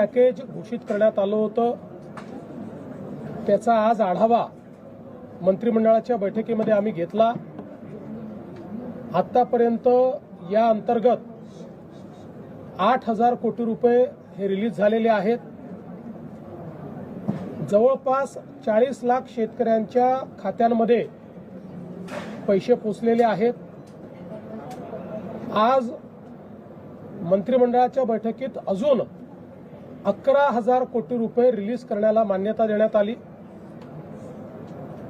Package घोषित करण्यात आलं होतं त्याचा आज आढावा मंत्रिमंडळाच्या बैठकीमध्ये आम्ही घेतला। आतापर्यंत या अंतर्गत 8,000 कोटी रुपये हे रिलीज झालेले आहेत। जवळपास 40 लाख शेतकऱ्यांच्या खात्यांमध्ये पैसे पोचलेले आहेत। आज मंत्रिमंडळाच्या बैठकीत अजून 11,000 कोटी रुपये रिलीज करण्याला मान्यता देण्यात आली,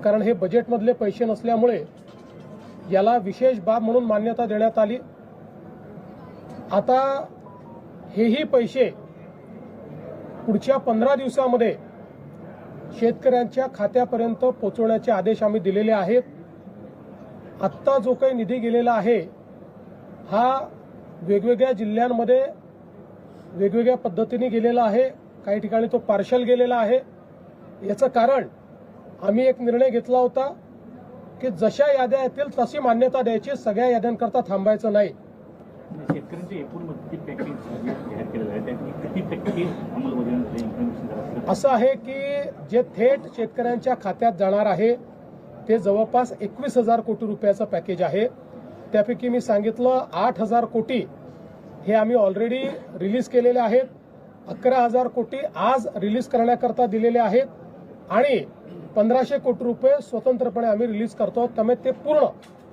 कारण हे बजेटमधले पैसे नसल्यामुळे याला विशेष बाब म्हणून मान्यता देण्यात आली। आता हेही पैसे पुढच्या 15 दिवसांमध्ये शेतकऱ्यांच्या खात्यापर्यंत पोहोचवण्याचे आदेश आम्ही दिलेले आहेत। आत्ता जो काही निधी गेलेला आहे हा वेगवेगळ्या जिल्ह्यांमध्ये वेगवेगळ्या पद्धतीने गेलेला आहे। काही ठिकाणी तो पार्शल गेलेला आहे। याचं कारण आम्ही एक निर्णय घेतला होता की जशा याद्या येतील तशी मान्यता द्यायची, सगळ्या याद्यांकरता थांबायचं नाही। शेतकऱ्यांचे एकूण मदती पॅकेज जाहीर केलेलं आहे त्याची किती टक्के अंमलबजावणी असं आहे की जे थेट शेतकऱ्यांच्या खात्यात जाणार आहे ते जवळपास 21,000 कोटी रुपयाचं पॅकेज आहे। त्यापैकी मी सांगितलं 8,000 कोटी हे आम्ही ऑलरेडी रिलीज केलेले आहेत। 11,000 कोटी आज रिलीज करण्याकरता दिलेले आहेत आणि 1,500 कोटी रुपये स्वतंत्रपणे आम्ही रिलीज करतो। त्यामुळे ते पूर्ण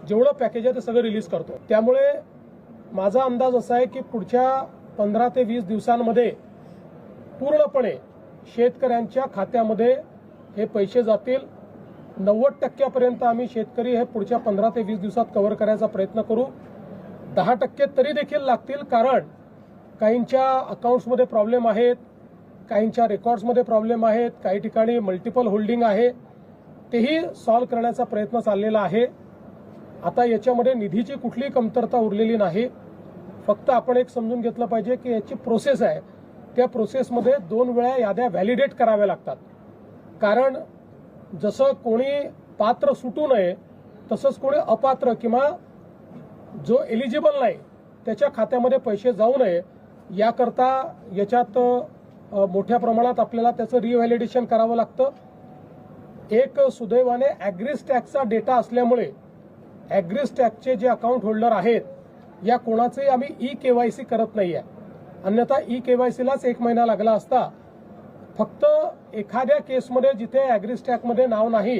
जेवढं पॅकेज आहे ते सगळं रिलीज करतो। त्यामुळे माझा अंदाज असा आहे की पुढच्या 15 ते 20 दिवसांमध्ये पूर्णपणे शेतकऱ्यांच्या खात्यामध्ये हे पैसे जातील। 90% आम्ही शेतकरी हे पुढच्या 15 ते 20 दिवसात कव्हर करायचा प्रयत्न करू। 10% तरी देखील लागतील, कारण काहींच्या अकाउंट्समध्ये प्रॉब्लेम आहेत, काहींच्या रेकॉर्ड्समध्ये प्रॉब्लेम आहेत, काही ठिकाणी मल्टिपल होल्डिंग आहे, तेही सॉल्व्ह करण्याचा प्रयत्न चाललेला आहे। आता याच्यामध्ये निधीची कुठलीही कमतरता उरलेली नाही। फक्त आपण एक समजून घेतलं पाहिजे की याची प्रोसेस आहे, त्या प्रोसेसमध्ये 2 वेळा याद्या व्हॅलिडेट कराव्या लागतात। कारण जसं कोणी पात्र सुटू नये तसंच कोणी अपात्र किंवा जो एलिजिबल नाही त्याच्या खात्यामध्ये पैसे जाऊ नये याकरता याच्यात मोठ्या प्रमाणात आपल्याला त्याचं रिव्हॅलिडेशन करावं लागतं। एक सुदैवाने ॲग्रीस्टॅकचा डेटा असल्यामुळे ॲग्रीस्टॅकचे जे अकाउंट होल्डर आहेत या कोणाचंही आम्ही ई-केवायसी करत नाहीये। अन्यथा ई-केवायसीलाच 1 महिना लागला असता। फक्त एखाद्या केसमध्ये जिथे ॲग्रीस्टॅकमध्ये नाव नाही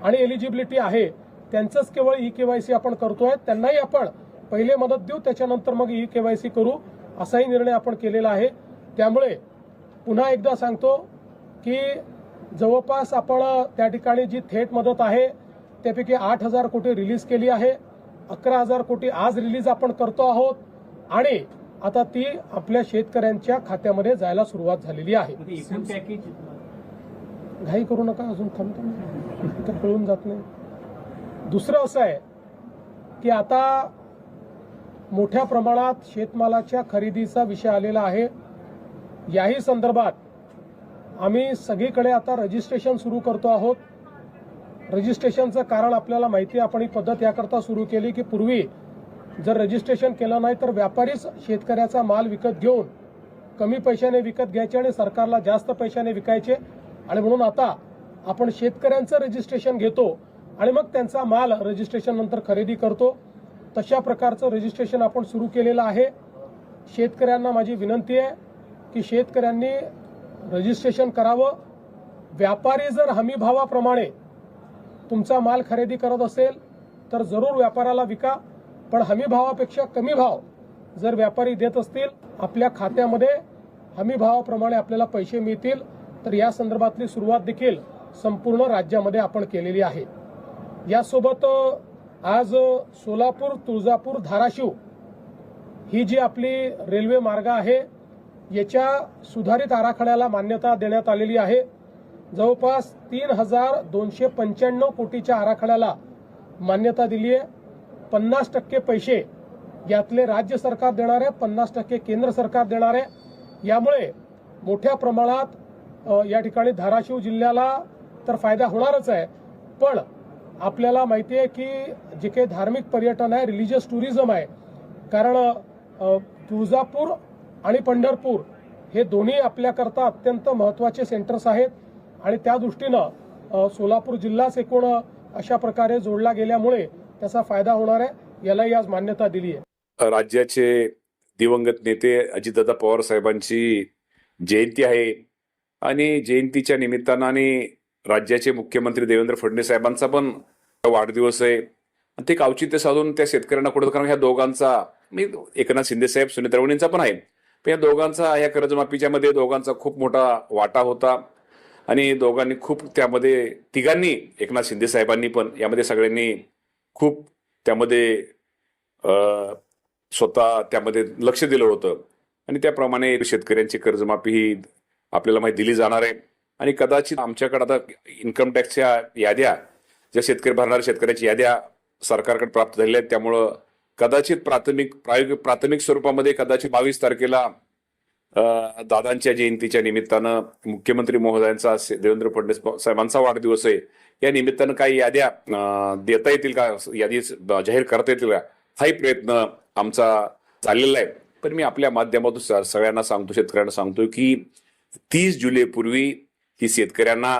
आणि एलिजिबिलिटी आहे त्यांचंच केवळ ई-केवायसी आपण करतोय। त्यांनाही आपण पहिले मदत देऊ, त्याच्यानंतर मग ई-केवायसी करू, असाही निर्णय आपण केलेला आहे। त्यामुळे पुन्हा एकदा सांगतो की जवळपास आपण त्या ठिकाणी जी थेट मदत आहे त्यापैकी 8,000 कोटी रिलीज केली आहे। 11,000 कोटी आज रिलीज आपण करतो आहोत आणि आता ती आपल्या शेतकऱ्यांच्या खात्यामध्ये जायला सुरुवात झालेली आहे। एकूण पॅकेज घाई करू नका, अजून थांबतो तर कळून जात नाही। दुसरं असं आहे की आता मोठ्या प्रमाणात शेतमालाच्या खरेदीचा विषय आलेला आहे। याही संदर्भात आम्ही सगळीकडे आता रजिस्ट्रेशन सुरू करतो आहोत। रजिस्ट्रेशनचं कारण आपल्याला माहिती आहे, आपण ही पद्धत याकरता सुरू केली की पूर्वी जर रजिस्ट्रेशन केलं नाही तर व्यापारीच शेतकऱ्याचा माल विकत घेऊन कमी पैशाने विकत घ्यायचे आणि सरकारला जास्त पैशाने विकायचे, आणि म्हणून आता आपण शेतकऱ्यांचं रजिस्ट्रेशन घेतो आणि मग त्यांचा माल रजिस्ट्रेशन नंतर खरेदी करतो। तशा प्रकारचं रजिस्ट्रेशन आपण सुरू केलेलं आहे। शेतकऱ्यांना माझी विनंती आहे की शेतकऱ्यांनी रजिस्ट्रेशन करावं। व्यापारी जर हमी भावाप्रमाणे तुमचा माल खरेदी करत असेल तर जरूर व्यापाराला विका, पण हमी भावापेक्षा कमी भाव जर व्यापारी देत असतील आपल्या खात्यामध्ये हमी भावाप्रमाणे आपल्याला पैसे मिळतील, तर या संदर्भातली सुरुवात देखील संपूर्ण राज्यामध्ये आपण केलेली आहे। यासोबत आज सोलापूर, तुळजापूर, धाराशिव ही जी आपली रेल्वे मार्ग आहे याच्या सुधारित आराखड्याला मान्यता देण्यात आलेली आहे। जवळपास 3,295 कोटीच्या आराखड्याला मान्यता दिली आहे। 50% पैसे यातले राज्य सरकार देणार आहे, 50% केंद्र सरकार देणार आहे। यामुळे मोठ्या प्रमाणात या ठिकाणी धाराशिव जिल्ह्याला तर फायदा होणारच आहे, पण आपल्याला माहिती आहे की जे काही धार्मिक पर्यटन आहे, रिलिजियस टुरिझम आहे, कारण तुळजापूर आणि पंढरपूर हे दोन्ही आपल्याकरता अत्यंत महत्त्वाचे सेंटर्स आहेत आणि त्या दृष्टीनं सोलापूर जिल्हाच एकूण अशा प्रकारे जोडला गेल्यामुळे त्याचा फायदा होणार आहे, यालाही आज मान्यता दिली आहे. राज्याचे दिवंगत नेते अजितदादा पवार साहेबांची जयंती आहे आणि जयंतीच्या निमित्तानं आणि राज्याचे मुख्यमंत्री देवेंद्र फडणवीस साहेबांचा पण वाढदिवस आहे. ते एक औचित्य साधून त्या शेतकऱ्यांना कुठं, कारण ह्या दोघांचा, मी एकनाथ शिंदे साहेब, सुनीता रवणींचा पण आहे, पण या दोघांचा ह्या कर्जमाफीच्या मध्ये दोघांचा खूप मोठा वाटा होता आणि दोघांनी खूप त्यामध्ये, तिघांनी, एकनाथ शिंदे साहेबांनी पण यामध्ये सगळ्यांनी खूप त्यामध्ये स्वतः त्यामध्ये लक्ष दिलं होतं आणि त्याप्रमाणे शेतकऱ्यांची कर्जमाफी ही आपल्याला माहिती दिली जाणार आहे. आणि कदाचित आमच्याकडे आता इन्कम टॅक्सच्या याद्या, ज्या शेतकरी भरणाऱ्या शेतकऱ्याची याद्या सरकारकडे प्राप्त झालेल्या आहेत, त्यामुळं कदाचित प्राथमिक स्वरूपामध्ये कदाचित 22 तारखेला दादांच्या जयंतीच्या निमित्तानं मुख्यमंत्री महोदयांचा, देवेंद्र फडणवीस साहेबांचा वाढदिवस आहे, या निमित्तानं काही याद्या देता येतील का, यादी जाहीर करता येतील का, हाही प्रयत्न आमचा चाललेला आहे. पण मी आपल्या माध्यमातून सगळ्यांना सांगतो, शेतकऱ्यांना सांगतो की 30 जुलैपूर्वी ही शेतकऱ्यांना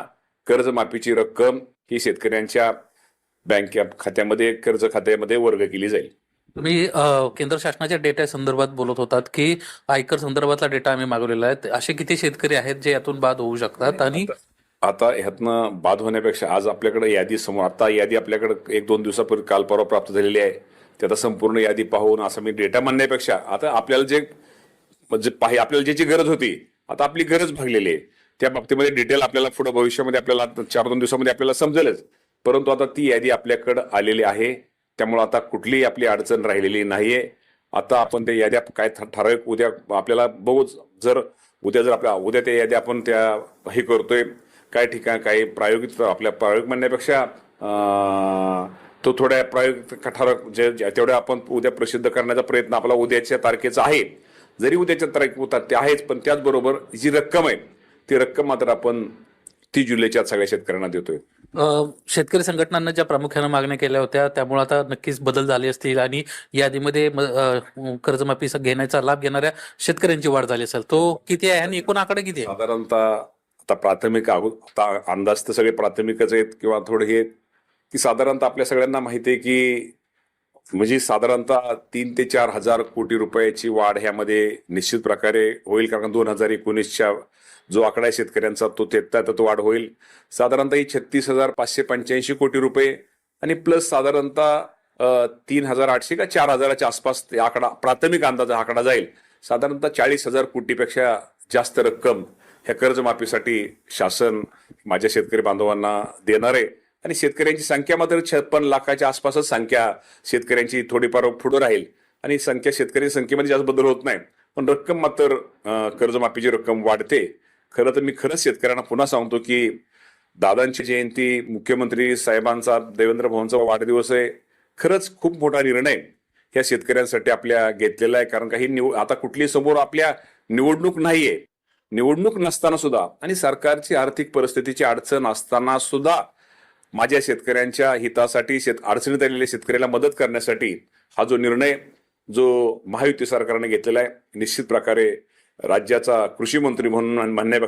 कर्जमाफीची रक्कम ही शेतकऱ्यांच्या बँक खात्यामध्ये, कर्ज खात्यामध्ये वर्ग केली जाईल. तुम्ही केंद्र शासनाच्या डेटा संदर्भात बोलत होतात की आयकर संदर्भातला डेटा आम्ही मागवलेला आहे. असे किती शेतकरी आहेत जे यातून बाद होऊ शकतात? आणि आता ह्यातनं बाद होण्यापेक्षा आज आपल्याकडे यादी समोर, आता यादी आपल्याकडे 1-2 दिवसापूर्वी काल परवा प्राप्त झालेली आहे. ते आता संपूर्ण यादी पाहून असं मी डेटा म्हणण्यापेक्षा आता आपल्याला जे आपल्याला ज्याची गरज होती, आता आपली गरज भागलेली आहे, त्या बाबतीमध्ये डिटेल आपल्याला पुढे भविष्यामध्ये आपल्याला 4-2 दिवसामध्ये आपल्याला समजेलच. परंतु आता ती यादी आपल्याकडे आलेली आहे, त्यामुळे आता कुठलीही आपली अडचण राहिलेली नाहीये. आता आपण त्या याद्या काय ठराविक उद्या आपल्याला बघू, जर उद्या त्या याद्या आपण त्या हे करतोय, काय ठिकाण काही प्रायोगिक, आपल्या प्रायोगिक म्हणण्यापेक्षा तो थोड्या प्रायोगिक ठराविक तेवढ्या आपण उद्या प्रसिद्ध करण्याचा प्रयत्न आपला उद्याच्या तारखेचा आहे. जरी उद्याच्या तारखे होतात ते आहेच, पण त्याचबरोबर जी रक्कम आहे ती रक्कम मात्र आपण 30 जुलैच्या सगळ्या शेतकऱ्यांना देतोय. शेतकरी संघटनांना ज्या प्रामुख्याने मागण्या केल्या होत्या त्यामुळे आता नक्कीच बदल झाले असतील आणि यादीमध्ये कर्जमाफी घेण्याचा लाभ घेणाऱ्या शेतकऱ्यांची वाढ झाली असेल. तो किती आहे आणि एकूण आकडे किती आहे? साधारणतः आता प्राथमिक अंदाज तर सगळे प्राथमिकच आहेत किंवा थोडे हे, की साधारणतः आपल्या सगळ्यांना माहिती आहे की म्हणजे साधारणतः 3 ते 4 हजार कोटी रुपयाची वाढ ह्यामध्ये निश्चित प्रकारे होईल. कारण 2019च्या जो आकडा आहे शेतकऱ्यांचा तो तो वाढ होईल. साधारणतः ही 36,585 कोटी रुपये आणि प्लस साधारणतः 3,800 का 4,000च्या आसपास आकडा, प्राथमिक अंदाजा आकडा जाईल. साधारणतः 40,000 कोटीपेक्षा जास्त रक्कम ह्या कर्जमाफीसाठी शासन माझ्या शेतकरी बांधवांना देणार आहे. आणि शेतकऱ्यांची संख्या मात्र 56 लाखाच्या आसपासच संख्या शेतकऱ्यांची थोडीफार पुढे राहील आणि शेतकरी संख्येमध्ये जास्त बदल होत नाही, पण रक्कम मात्र कर्जमाफीची रक्कम वाढते. खरं तर मी खरंच शेतकऱ्यांना पुन्हा सांगतो की दादांची जयंती, मुख्यमंत्री साहेबांचा, देवेंद्र भाऊंचा वाढदिवस आहे. खरंच खूप मोठा निर्णय ह्या शेतकऱ्यांसाठी आपल्या घेतलेला आहे. कारण काही आता कुठली समोर आपल्या निवडणूक नाहीये, निवडणूक नसताना सुद्धा आणि सरकारची आर्थिक परिस्थितीची अडचण असताना सुद्धा माझ्या शेतकऱ्यांच्या हितासाठी, अडचणीत आलेल्या शेतकऱ्याला मदत करण्यासाठी हा जो निर्णय जो महायुती सरकारने घेतलेला आहे, निश्चित प्रकारे राज्याचा कृषी मंत्री म्हणून म्हणण्यापेक्षा